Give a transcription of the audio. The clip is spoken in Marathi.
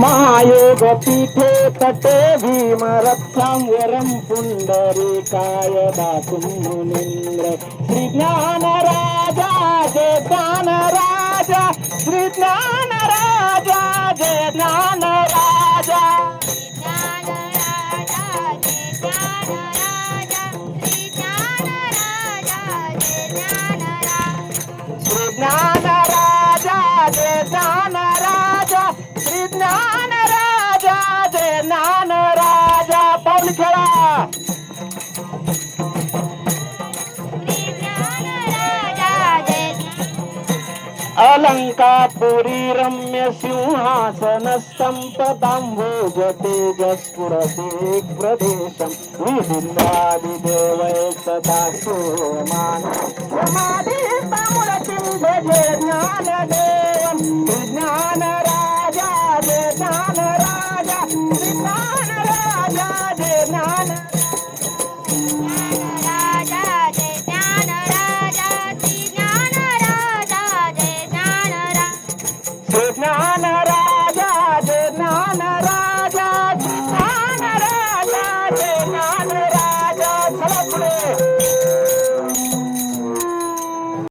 महायोग पीठे तटे भीमरक्षां वरं पुंडरीकाय दातुं मुनीन्द्र श्री ज्ञान राजा जय ज्ञान राजा श्री ज्ञान राजा जय ज्ञान राजा श्री ज्ञान राजा जय ज्ञान राजा श्री ज्ञान राजा जय ज्ञान राजा पाऊल खेळा अलंकापुरी रम्य सिंहासनस्थं पदाम्भोज तेजस्फुरते प्रदेशं विभिन्नादिदेवै सदा सोमान समाधिस्तमूर्तिं भजे ज्ञानदेवं ज्ञान राजा जय ज्ञान राजा ज्ञान राजा जय ज्ञान